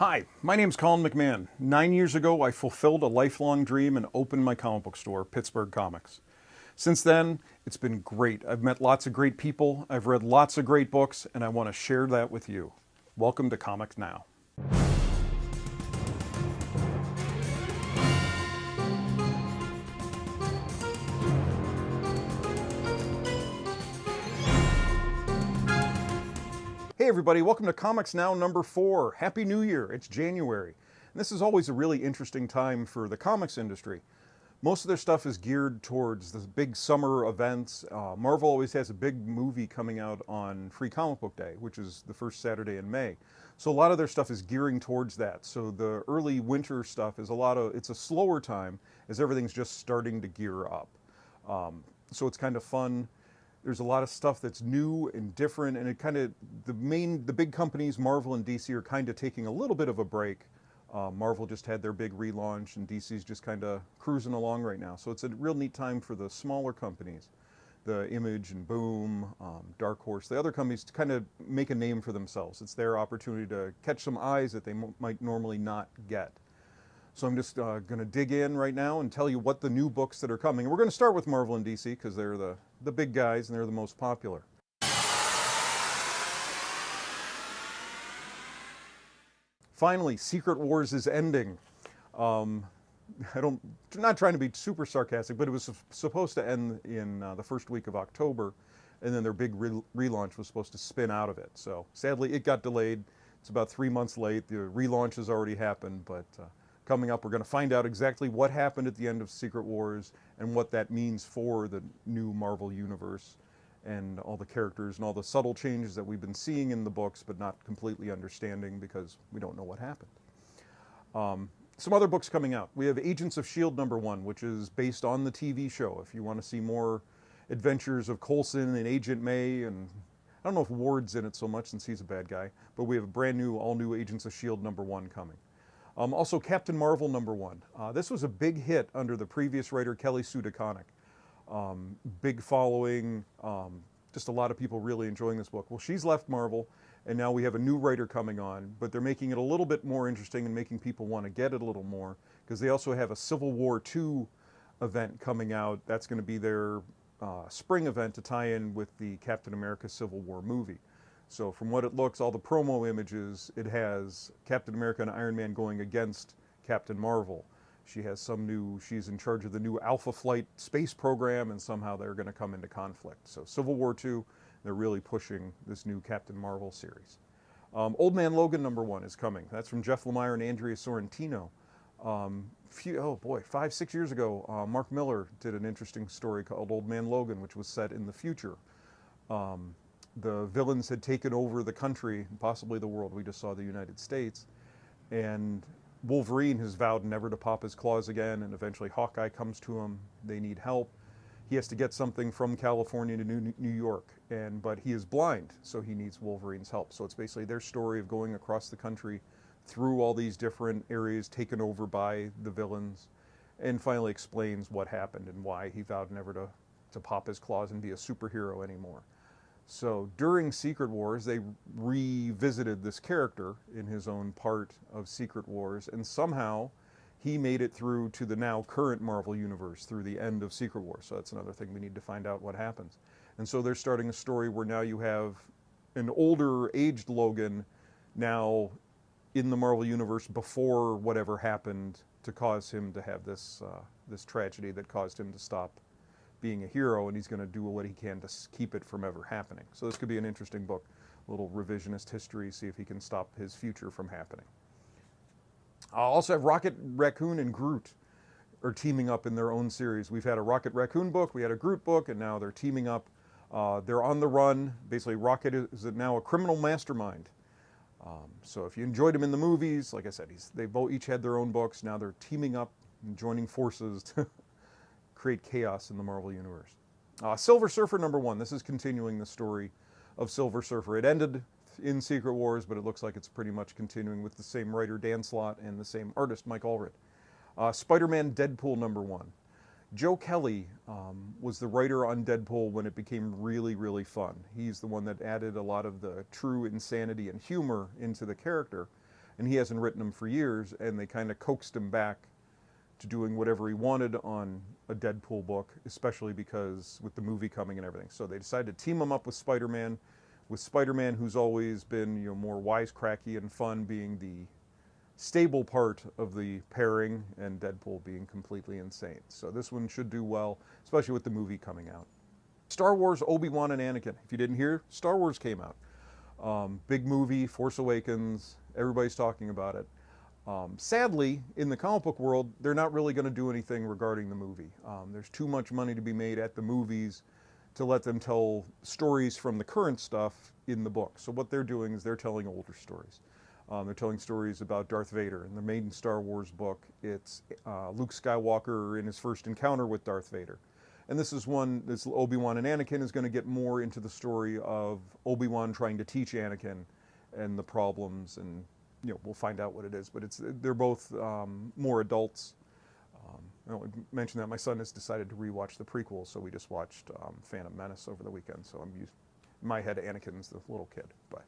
Hi, my name's Colin McMahon. 9 years ago, I fulfilled a lifelong dream and opened my comic book store, Pittsburgh Comics. Since then, it's been great. I've met lots of great people, I've read lots of great books, and I want to share that with you. Welcome to Comics Now. Hey everybody, welcome to Comics Now number 4. Happy New Year, it's January. And this is always a really interesting time for the comics industry. Most of their stuff is geared towards the big summer events. Marvel always has a big movie coming out on Free Comic Book Day, which is the first Saturday in May. So a lot of their stuff is gearing towards that. So the early winter stuff is it's a slower time as everything's just starting to gear up. So it's kind of fun. There's a lot of stuff that's new and different, and it kind of the big companies, Marvel and DC, are kind of taking a little bit of a break. Marvel just had their big relaunch, and DC's just kind of cruising along right now. So it's a real neat time for the smaller companies, the Image and Boom, Dark Horse, the other companies, to kind of make a name for themselves. It's their opportunity to catch some eyes that they might normally not get. So I'm just going to dig in right now and tell you what the new books that are coming. We're going to start with Marvel and DC because they're the big guys and they're the most popular. Finally, Secret Wars is ending. Not trying to be super sarcastic, but it was supposed to end in the first week of October, and then their big relaunch was supposed to spin out of it. So sadly, it got delayed. It's about 3 months late. The relaunch has already happened, but coming up, we're going to find out exactly what happened at the end of Secret Wars and what that means for the new Marvel Universe and all the characters and all the subtle changes that we've been seeing in the books but not completely understanding because we don't know what happened. Some other books coming out. We have Agents of S.H.I.E.L.D. #1, which is based on the TV show. If you want to see more adventures of Coulson and Agent May, and I don't know if Ward's in it so much since he's a bad guy, but we have a brand new, all new Agents of S.H.I.E.L.D. #1 coming. Also, Captain Marvel #1. This was a big hit under the previous writer, Kelly Sue DeConnick. Big following, just a lot of people really enjoying this book. Well, she's left Marvel, and now we have a new writer coming on, but they're making it a little bit more interesting and making people want to get it a little more, because they also have a Civil War II event coming out. That's going to be their spring event to tie in with the Captain America Civil War movie. So from what it looks, all the promo images, it has Captain America and Iron Man going against Captain Marvel. She's in charge of the new Alpha Flight space program, and somehow they're going to come into conflict. So Civil War II, they're really pushing this new Captain Marvel series. Old Man Logan #1 is coming. That's from Jeff Lemire and Andrea Sorrentino. 5, 6 years ago, Mark Millar did an interesting story called Old Man Logan, which was set in the future. The villains had taken over the country, possibly the world. We just saw the United States. And Wolverine has vowed never to pop his claws again, and eventually Hawkeye comes to him. They need help. He has to get something from California to New York, but he is blind, so he needs Wolverine's help. So it's basically their story of going across the country through all these different areas taken over by the villains, and finally explains what happened and why he vowed never to pop his claws and be a superhero anymore. So during Secret Wars, they revisited this character in his own part of Secret Wars, and somehow he made it through to the now current Marvel Universe through the end of Secret Wars. So that's another thing we need to find out what happens. And so they're starting a story where now you have an older, aged Logan now in the Marvel Universe before whatever happened to cause him to have this tragedy that caused him to stop being a hero, and he's going to do what he can to keep it from ever happening. So this could be an interesting book, a little revisionist history, see if he can stop his future from happening. I'll also have Rocket Raccoon and Groot are teaming up in their own series. We've had a Rocket Raccoon book, we had a Groot book, and now they're teaming up. They're on the run. Basically, Rocket is now a criminal mastermind. So if you enjoyed him in the movies, like I said, they both each had their own books. Now they're teaming up and joining forces to create chaos in the Marvel Universe. Silver Surfer #1. This is continuing the story of Silver Surfer. It ended in Secret Wars, but it looks like it's pretty much continuing with the same writer, Dan Slott, and the same artist, Mike Allred. Spider-Man Deadpool #1. Joe Kelly was the writer on Deadpool when it became really, really fun. He's the one that added a lot of the true insanity and humor into the character. and he hasn't written them for years, and they kind of coaxed him back to doing whatever he wanted on a Deadpool book, especially because with the movie coming and everything. So they decided to team him up with Spider-Man, who's always been, you know, more wisecracky and fun, being the stable part of the pairing, and Deadpool being completely insane. So this one should do well, especially with the movie coming out. Star Wars, Obi-Wan and Anakin. If you didn't hear, Star Wars came out. Big movie, Force Awakens, everybody's talking about it. Sadly, in the comic book world, they're not really going to do anything regarding the movie. There's too much money to be made at the movies to let them tell stories from the current stuff in the book. So what they're doing is they're telling older stories. They're telling stories about Darth Vader. In the main Star Wars book, it's Luke Skywalker in his first encounter with Darth Vader. And this Obi-Wan and Anakin is going to get more into the story of Obi-Wan trying to teach Anakin and the problems, and you know, we'll find out what it is. But they're both more adults. I mentioned that my son has decided to rewatch the prequels, so we just watched Phantom Menace over the weekend. So in my head, Anakin's the little kid. But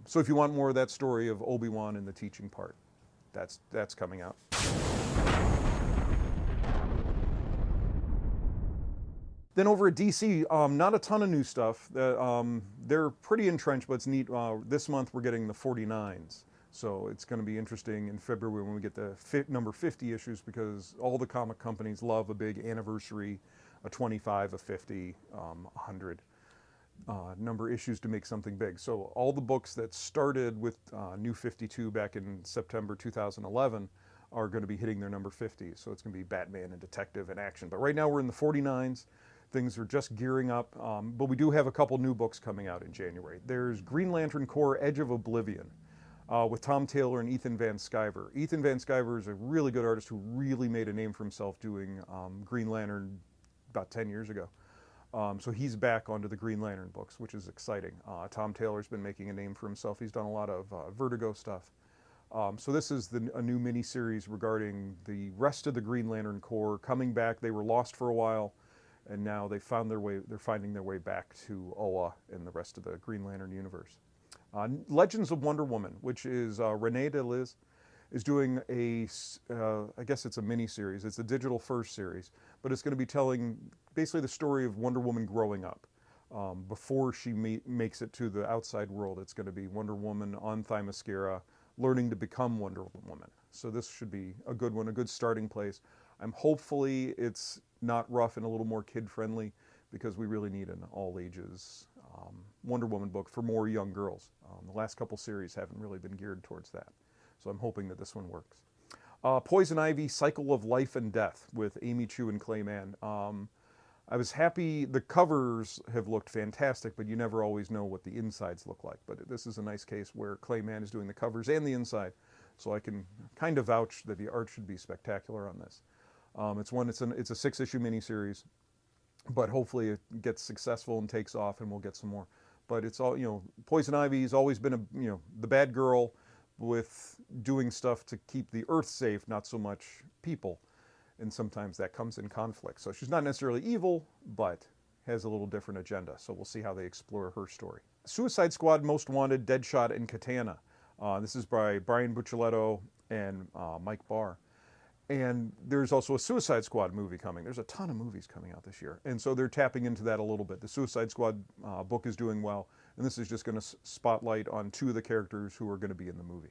so if you want more of that story of Obi-Wan and the teaching part, that's coming out. Then over at DC, not a ton of new stuff. They're pretty entrenched, but it's neat. This month we're getting the 49s. So it's going to be interesting in February when we get the number 50 issues, because all the comic companies love a big anniversary, a 25, a 50, 100 number issues to make something big. So all the books that started with New 52 back in September 2011 are going to be hitting their number 50. So it's going to be Batman and Detective and Action. But right now we're in the 49s. Things are just gearing up, but we do have a couple new books coming out in January. There's Green Lantern Corps Edge of Oblivion with Tom Taylor and Ethan Van Sciver. Ethan Van Sciver is a really good artist who really made a name for himself doing Green Lantern about 10 years ago. So he's back onto the Green Lantern books, which is exciting. Tom Taylor's been making a name for himself. He's done a lot of Vertigo stuff. So this is a new miniseries regarding the rest of the Green Lantern Corps coming back. They were lost for a while, and now they're finding their way back to Oa and the rest of the Green Lantern universe. Legends of Wonder Woman, which is Renee DeLiz, is doing I guess it's a mini-series. It's a digital first series, but it's going to be telling basically the story of Wonder Woman growing up. Before she makes it to the outside world, it's going to be Wonder Woman on Themyscira, learning to become Wonder Woman. So this should be a good one, a good starting place. Hopefully it's not rough and a little more kid-friendly, because we really need an all-ages Wonder Woman book for more young girls. The last couple series haven't really been geared towards that. So I'm hoping that this one works. Poison Ivy, Cycle of Life and Death with Amy Chu and Clay Mann. I was happy. The covers have looked fantastic, but you never always know what the insides look like. But this is a nice case where Clay Mann is doing the covers and the inside, so I can kind of vouch that the art should be spectacular on this. It's a 6-issue miniseries, but hopefully it gets successful and takes off, and we'll get some more. But it's all, you know, Poison Ivy's always been the bad girl with doing stuff to keep the Earth safe, not so much people. And sometimes that comes in conflict. So she's not necessarily evil, but has a little different agenda. So we'll see how they explore her story. Suicide Squad Most Wanted, Deadshot and Katana. This is by Brian Buccellato and Mike Barr. And there's also a Suicide Squad movie coming. There's a ton of movies coming out this year. And so they're tapping into that a little bit. The Suicide Squad book is doing well. And this is just going to spotlight on 2 of the characters who are going to be in the movie.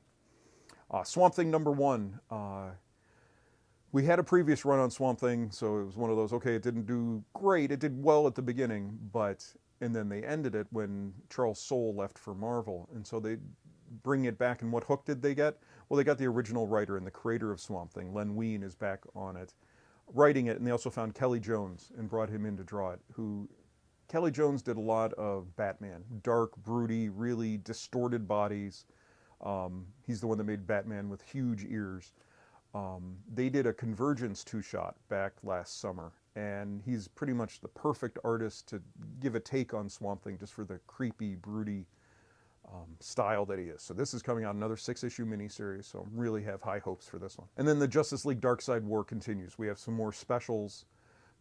Swamp Thing #1. We had a previous run on Swamp Thing, so it was one of those, okay, it didn't do great. It did well at the beginning, and then they ended it when Charles Soule left for Marvel. And so they bring it back, and what hook did they get? Well, they got the original writer and the creator of Swamp Thing. Len Wein is back on it, writing it, and they also found Kelly Jones and brought him in to draw it, Kelly Jones did a lot of Batman. Dark, broody, really distorted bodies. He's the one that made Batman with huge ears. They did a Convergence 2-shot back last summer, and he's pretty much the perfect artist to give a take on Swamp Thing, just for the creepy, broody style that he is. So this is coming out, another 6-issue miniseries, so I really have high hopes for this one. And then the Justice League Darkseid War continues. We have some more specials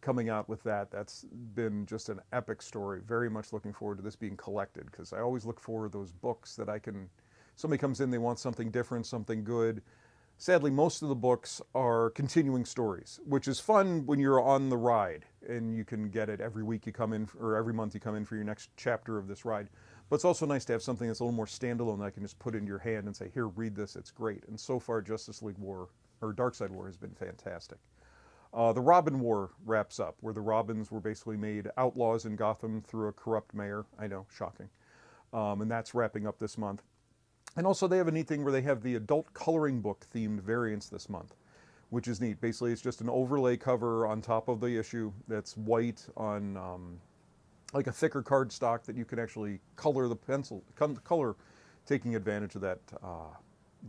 coming out with that. That's been just an epic story. Very much looking forward to this being collected, because I always look for those books that I can Somebody comes in, they want something different, something good. Sadly, most of the books are continuing stories, which is fun when you're on the ride and you can get it every week you come in, or every month you come in for your next chapter of this ride. But it's also nice to have something that's a little more standalone that I can just put into your hand and say, here, read this, it's great. And so far, Justice League War, or Darkseid War, has been fantastic. The Robin War wraps up, where the Robins were basically made outlaws in Gotham through a corrupt mayor. I know, shocking. And that's wrapping up this month. And also they have a neat thing where they have the adult coloring book themed variants this month, which is neat. Basically, it's just an overlay cover on top of the issue that's white on like a thicker cardstock that you can actually color the pencil, color, taking advantage of that,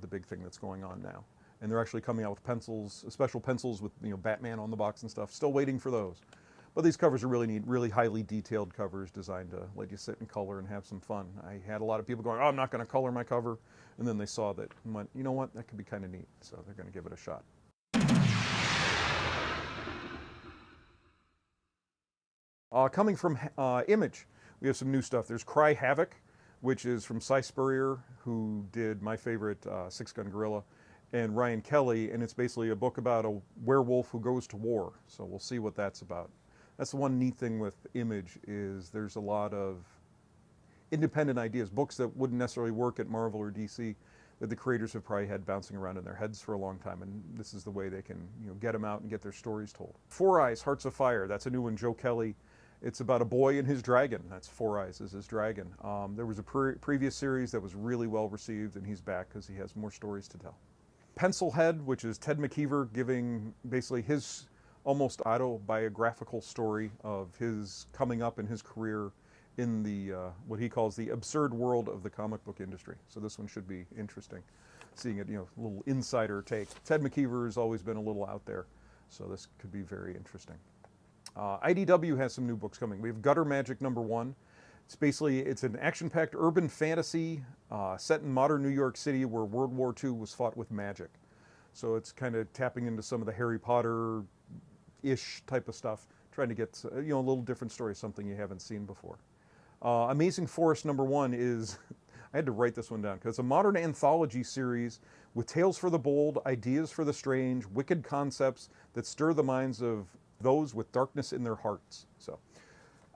the big thing that's going on now. And they're actually coming out with pencils, special pencils with Batman on the box and stuff. Still waiting for those. But these covers are really neat, really highly detailed covers designed to let you sit and color and have some fun. I had a lot of people going, oh, I'm not going to color my cover. And then they saw that and went, you know what, that could be kind of neat. So they're going to give it a shot. Coming from Image, we have some new stuff. There's Cry Havoc, which is from Cy Spurrier, who did my favorite Six Gun Gorilla, and Ryan Kelly, and it's basically a book about a werewolf who goes to war. So we'll see what that's about. That's the one neat thing with Image, is there's a lot of independent ideas, books that wouldn't necessarily work at Marvel or DC, that the creators have probably had bouncing around in their heads for a long time, and this is the way they can get them out and get their stories told. Four Eyes, Hearts of Fire, that's a new one, Joe Kelly. It's about a boy and his dragon. That's Four Eyes is his dragon. There was a previous series that was really well received, and he's back because he has more stories to tell. Pencilhead, which is Ted McKeever giving basically his almost autobiographical story of his coming up in his career in the what he calls the absurd world of the comic book industry. So this one should be interesting, seeing it, a little insider take. Ted McKeever has always been a little out there, so this could be very interesting. IDW has some new books coming. We have Gutter Magic #1. It's an action-packed urban fantasy set in modern New York City where World War II was fought with magic. So it's kind of tapping into some of the Harry Potter-ish type of stuff, trying to get a little different story, something you haven't seen before. Amazing Forest #1 is, I had to write this one down, because it's a modern anthology series with tales for the bold, ideas for the strange, wicked concepts that stir the minds of those with darkness in their hearts. So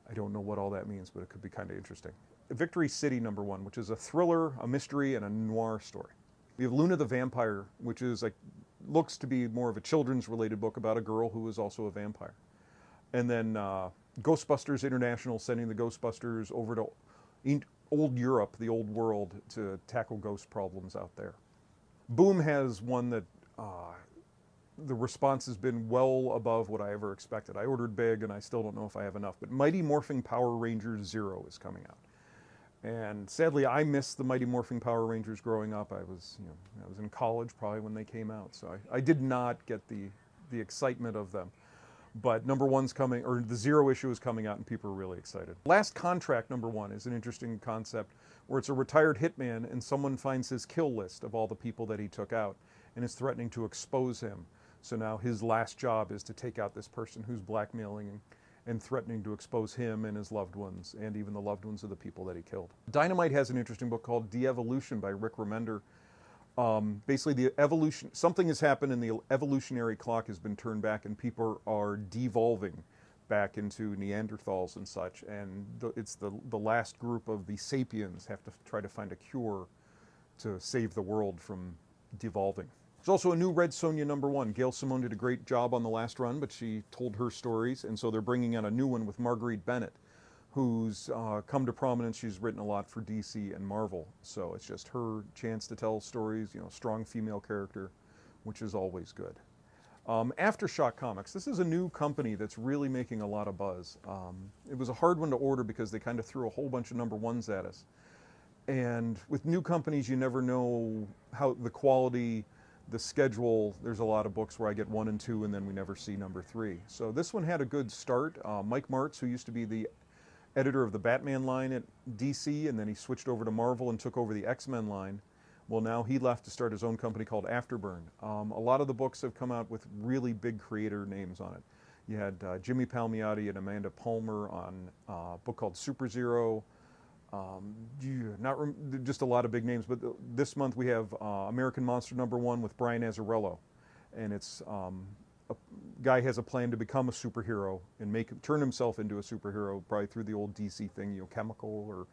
I don't know what all that means, but it could be kind of interesting. Victory City #1, which is a thriller, a mystery, and a noir story. We have Luna the Vampire, which is looks to be more of a children's related book about a girl who is also a vampire. And then Ghostbusters International, sending the Ghostbusters over to old Europe, the old world, to tackle ghost problems out there. Boom has one that the response has been well above what I ever expected. I ordered big, and I still don't know if I have enough. But Mighty Morphing Power Rangers Zero is coming out. And sadly, I missed the Mighty Morphing Power Rangers growing up. I was in college probably when they came out, so I did not get the excitement of them. But #1's coming, or the Zero issue is coming out, and people are really excited. Last Contract #1 is an interesting concept where it's a retired hitman, and someone finds his kill list of all the people that he took out, and is threatening to expose him. So now his last job is to take out this person who's blackmailing and threatening to expose him and his loved ones, and even the loved ones of the people that he killed. Dynamite has an interesting book called De-Evolution by Rick Remender. Basically, the evolution, something has happened and the evolutionary clock has been turned back, and people are devolving back into Neanderthals and such. And it's the last group of the sapiens have to try to find a cure to save the world from devolving. There's also a new Red Sonja #1. Gail Simone did a great job on the last run, but she told her stories, and so they're bringing out a new one with Marguerite Bennett, who's come to prominence. She's written a lot for DC and Marvel, so it's just her chance to tell stories, strong female character, which is always good. Aftershock Comics, this is a new company that's really making a lot of buzz. It was a hard one to order because they kind of threw a whole bunch of #1s at us. And with new companies, you never know how the quality, the schedule. There's a lot of books where I get 1 and 2 and then we never see #3. So this one had a good start. Mike Martz, who used to be the editor of the Batman line at DC, and then he switched over to Marvel and took over the X-Men line. Well, now he left to start his own company called Afterburn. A lot of the books have come out with really big creator names on it. You had Jimmy Palmiotti and Amanda Palmer on a book called Super Zero. Not just a lot of big names, but this month we have American Monster #1 with Brian Azzarello, and it's a guy has a plan to become a superhero and turn himself into a superhero, probably through the old DC thing, chemical or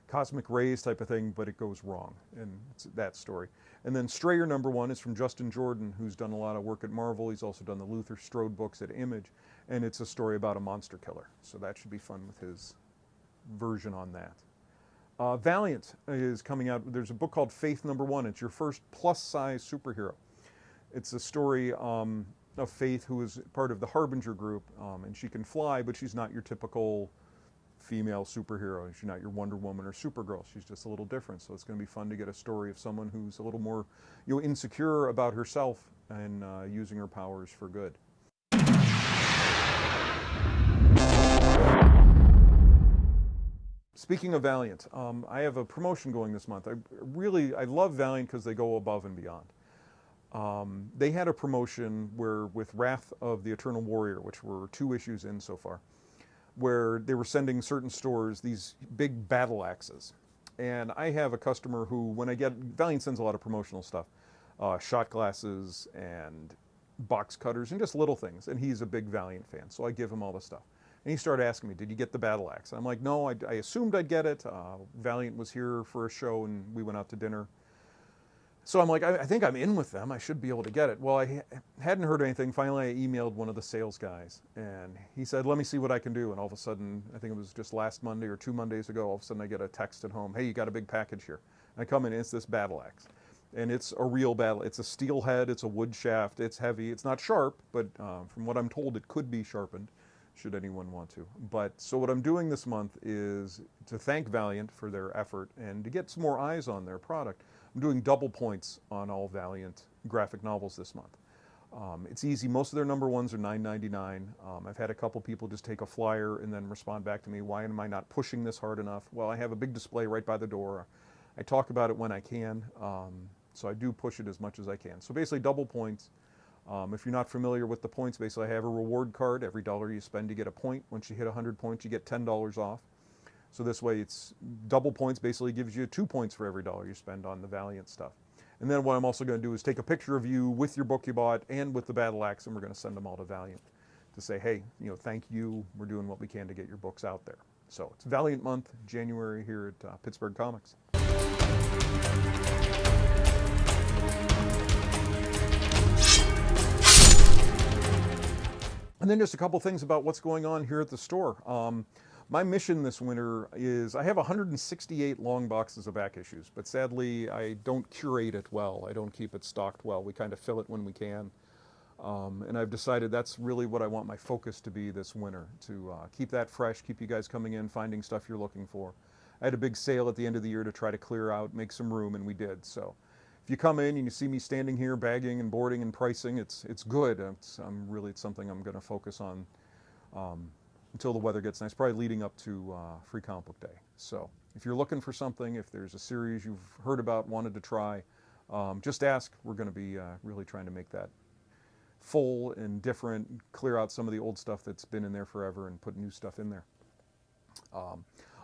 cosmic rays type of thing, but it goes wrong, and it's that story. And then Strayer #1 is from Justin Jordan, who's done a lot of work at Marvel. He's also done the Luther Strode books at Image, and it's a story about a monster killer. So that should be fun with his version on that. Valiant is coming out. There's a book called Faith #1. It's your first plus-size superhero. It's a story of Faith, who is part of the Harbinger group, and she can fly, but she's not your typical female superhero. She's not your Wonder Woman or Supergirl. She's just a little different. So it's going to be fun to get a story of someone who's a little more, insecure about herself and using her powers for good. Speaking of Valiant, I have a promotion going this month. I love Valiant because they go above and beyond. They had a promotion where with Wrath of the Eternal Warrior, which were 2 issues in so far, where they were sending certain stores these big battle axes. And I have a customer who, when Valiant sends a lot of promotional stuff, shot glasses and box cutters and just little things. And he's a big Valiant fan, so I give him all the stuff. And he started asking me, did you get the battle axe? I'm like, no, I assumed I'd get it. Valiant was here for a show and we went out to dinner. So I'm like, I think I'm in with them. I should be able to get it. Well, I hadn't heard anything. Finally, I emailed one of the sales guys, and he said, let me see what I can do. And all of a sudden, I think it was just last Monday or 2 Mondays ago, all of a sudden I get a text at home, hey, you got a big package here. And I come in, and it's this battle axe. And it's a real battle. It's a steel head. It's a wood shaft. It's heavy. It's not sharp, but from what I'm told, it could be sharpened, should anyone want to. So what I'm doing this month is to thank Valiant for their effort and to get some more eyes on their product. I'm doing double points on all Valiant graphic novels this month. It's easy. Most of their #1s are $9.99. I've had a couple people just take a flyer and then respond back to me, why am I not pushing this hard enough? Well, I have a big display right by the door. I talk about it when I can, so I do push it as much as I can. So basically double points. If you're not familiar with the points, basically I have a reward card. Every dollar you spend, you get a point. Once you hit 100 points, you get $10 off. So this way it's double points, basically gives you 2 points for every dollar you spend on the Valiant stuff. And then what I'm also going to do is take a picture of you with your book you bought and with the battle axe, and we're going to send them all to Valiant to say, hey, thank you. We're doing what we can to get your books out there. So it's Valiant month, January here at Pittsburgh Comics. And then just a couple things about what's going on here at the store. My mission this winter is, I have 168 long boxes of back issues, but sadly I don't curate it well. I don't keep it stocked well. We kind of fill it when we can. And I've decided that's really what I want my focus to be this winter, to keep that fresh, keep you guys coming in, finding stuff you're looking for. I had a big sale at the end of the year to try to clear out, make some room, and we did. So if you come in and you see me standing here bagging and boarding and pricing, it's good. It's something I'm going to focus on until the weather gets nice, probably leading up to Free Comic Book Day. So if you're looking for something, if there's a series you've heard about, wanted to try, just ask. We're going to be really trying to make that full and different, clear out some of the old stuff that's been in there forever and put new stuff in there.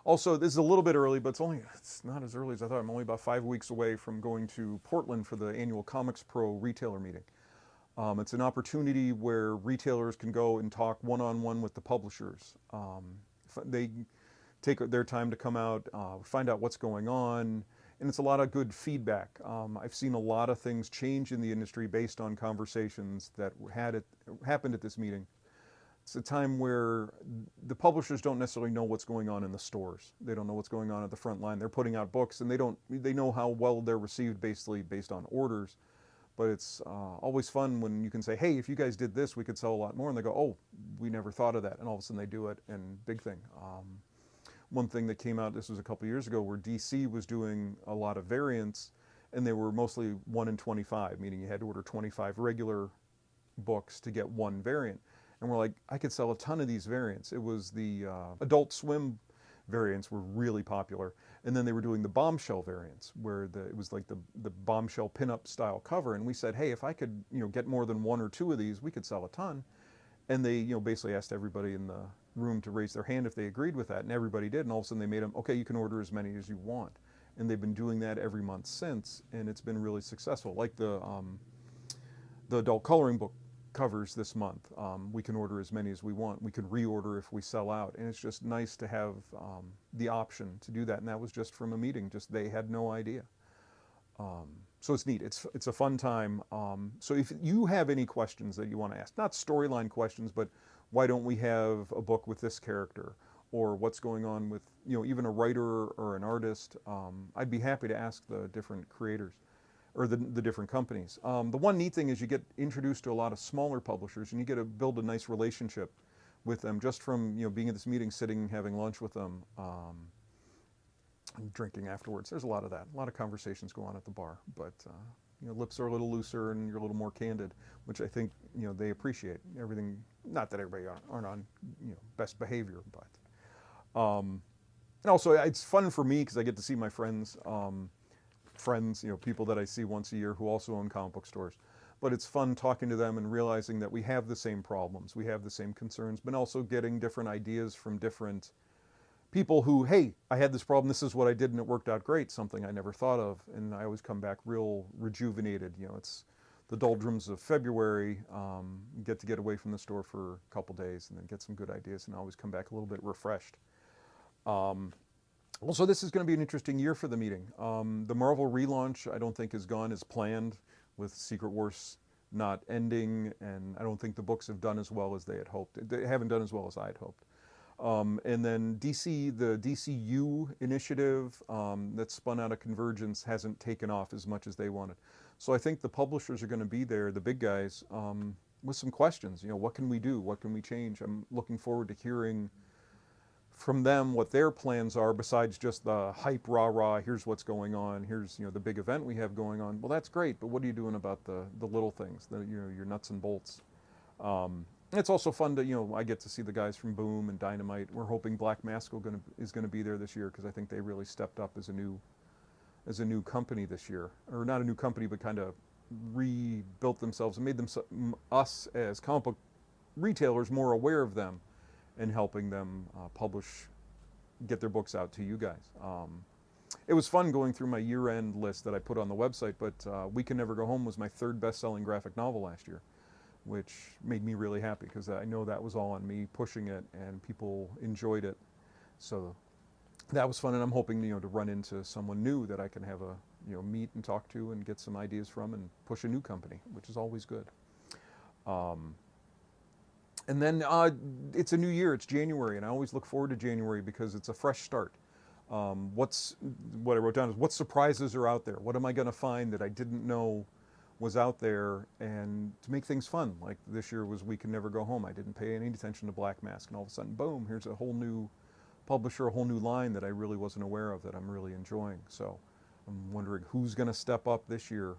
Also, this is a little bit early, but it's not as early as I thought. I'm only about 5 weeks away from going to Portland for the annual Comics Pro retailer meeting. It's an opportunity where retailers can go and talk one-on-one with the publishers. They take their time to come out, find out what's going on, and it's a lot of good feedback. I've seen a lot of things change in the industry based on conversations that happened at this meeting. It's a time where the publishers don't necessarily know what's going on in the stores. They don't know what's going on at the front line. They're putting out books, and they know how well they're received basically based on orders. But it's always fun when you can say, hey, if you guys did this, we could sell a lot more. And they go, oh, we never thought of that. And all of a sudden they do it, and big thing. One thing that came out, this was a couple years ago, where DC was doing a lot of variants, and they were mostly 1 in 25, meaning you had to order 25 regular books to get one variant. And we're like, I could sell a ton of these variants. It was the Adult Swim variants were really popular. And then they were doing the Bombshell variants, where it was like the Bombshell pinup style cover. And we said, hey, if I could get more than 1 or 2 of these, we could sell a ton. And they basically asked everybody in the room to raise their hand if they agreed with that, and everybody did, and all of a sudden they made them, okay, you can order as many as you want. And they've been doing that every month since, and it's been really successful. Like the adult coloring book covers this month. We can order as many as we want. We can reorder if we sell out, and it's just nice to have the option to do that. And that was just from a meeting. Just they had no idea. So it's neat. It's a fun time. So if you have any questions that you want to ask, not storyline questions, but why don't we have a book with this character, or what's going on with, you know, even a writer or an artist, I'd be happy to ask the different creators or the different companies. The one neat thing is you get introduced to a lot of smaller publishers, and you get to build a nice relationship with them just from, you know, being at this meeting, sitting, having lunch with them, and drinking afterwards. There's a lot of that. A lot of conversations go on at the bar, but you know, lips are a little looser and you're a little more candid, which I think, you know, they appreciate. Everything, not that everybody aren't on, you know, best behavior, but and also it's fun for me because I get to see my friends, you know, people that I see once a year who also own comic book stores. But it's fun talking to them and realizing that we have the same problems, we have the same concerns, but also getting different ideas from different people who, hey, I had this problem, this is what I did, and it worked out great, something I never thought of. And I always come back real rejuvenated. You know, it's the doldrums of February, get away from the store for a couple days and then get some good ideas, and I always come back a little bit refreshed. Also, this is going to be an interesting year for the meeting. The Marvel relaunch, I don't think, has gone as planned, with Secret Wars not ending, and I don't think the books have done as well as they had hoped. They haven't done as well as I had hoped. And then DC, the DCU initiative that spun out of Convergence hasn't taken off as much as they wanted. So I think the publishers are going to be there, the big guys, with some questions. You know, what can we do? What can we change? I'm looking forward to hearing from them what their plans are, besides just the hype, rah-rah, here's what's going on, here's, you know, the big event we have going on. Well, that's great, but what are you doing about the little things, you know, your nuts and bolts? It's also fun to, you know, I get to see the guys from Boom and Dynamite. We're hoping Black Mask is going to be there this year, because I think they really stepped up as a new company this year, or not a new company, but kind of rebuilt themselves and made us as comic book retailers more aware of them, and helping them get their books out to you guys. It was fun going through my year-end list that I put on the website, but We Can Never Go Home was my 3rd best-selling graphic novel last year, which made me really happy, because I know that was all on me pushing it, and people enjoyed it. So that was fun, and I'm hoping, you know, to run into someone new that I can have a, you know, meet and talk to and get some ideas from, and push a new company, which is always good. And then it's a new year, it's January, and I always look forward to January because it's a fresh start. What I wrote down is, what surprises are out there? What am I going to find that I didn't know was out there, and to make things fun? Like this year was We Can Never Go Home. I didn't pay any attention to Black Mask, and all of a sudden, boom, here's a whole new publisher, a whole new line that I really wasn't aware of, that I'm really enjoying. So I'm wondering who's going to step up this year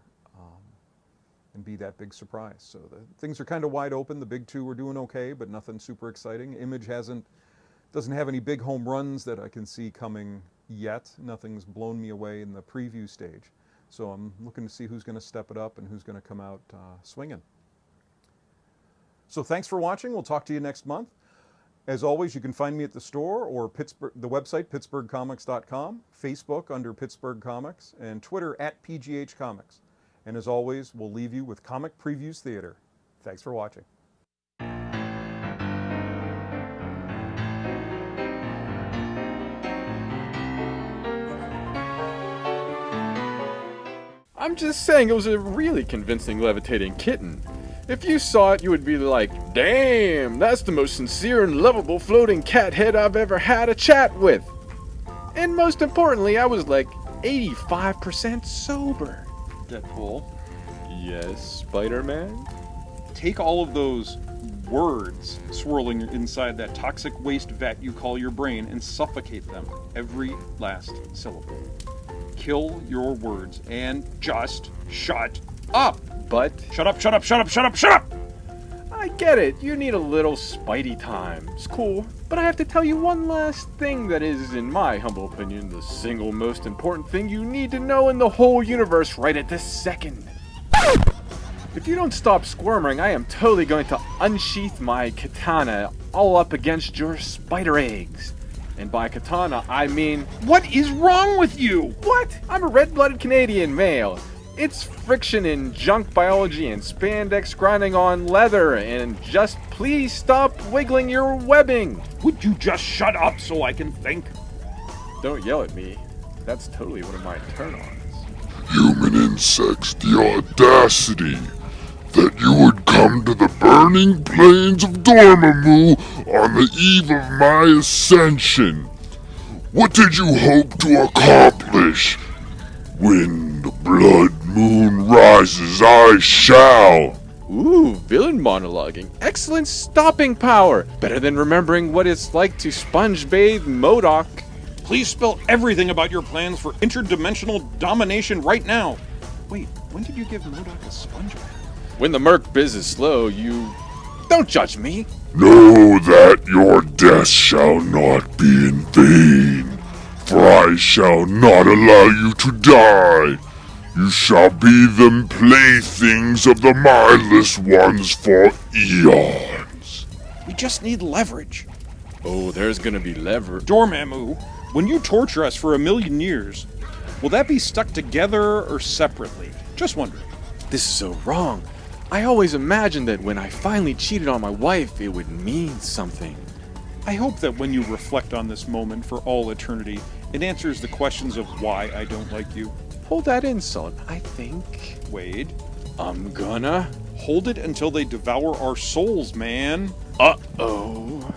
and be that big surprise. So things are kind of wide open. The big two are doing okay, but nothing super exciting. Image doesn't have any big home runs that I can see coming yet. Nothing's blown me away in the preview stage. So I'm looking to see who's going to step it up and who's going to come out swinging. So thanks for watching. We'll talk to you next month. As always, you can find me at the store, or the website, pittsburghcomics.com, Facebook under Pittsburgh Comics, and Twitter at PGH Comics. And as always, we'll leave you with Comic Previews Theater. Thanks for watching. I'm just saying, it was a really convincing levitating kitten. If you saw it, you would be like, damn, that's the most sincere and lovable floating cat head I've ever had a chat with. And most importantly, I was like 85% sober. Deadpool. Yes, Spider-Man? Take all of those words swirling inside that toxic waste vat you call your brain and suffocate them, every last syllable. Kill your words and just shut up! But Shut up, shut up, shut up, shut up, shut up! I get it, you need a little Spidey time. It's cool, but I have to tell you one last thing that is, in my humble opinion, the single most important thing you need to know in the whole universe right at this second. If you don't stop squirming, I am totally going to unsheath my katana all up against your spider eggs. And by katana, I mean... What is wrong with you? What? I'm a red-blooded Canadian male. It's friction in junk biology and spandex grinding on leather, and just please stop wiggling your webbing. Would you just shut up so I can think? Don't yell at me. That's totally one of my turn-ons. Human insects, the audacity that you would come to the burning plains of Dormammu on the eve of my ascension. What did you hope to accomplish? When the blood moon rises, I shall. Ooh, villain monologuing. Excellent stopping power. Better than remembering what it's like to sponge bathe MODOK. Please spill everything about your plans for interdimensional domination right now. Wait, when did you give MODOK a sponge bath? When the Merc biz is slow, you... Don't judge me. Know that your death shall not be in vain, for I shall not allow you to die. You shall be the playthings of the mindless ones for eons. We just need leverage. Oh, there's gonna be lever... Dormammu, when you torture us for 1,000,000 years, will that be stuck together or separately? Just wondering. This is so wrong. I always imagined that when I finally cheated on my wife, it would mean something. I hope that when you reflect on this moment for all eternity, it answers the questions of why I don't like you. Hold that insult, I think. Wade, I'm gonna... hold it until they devour our souls, man. Uh-oh.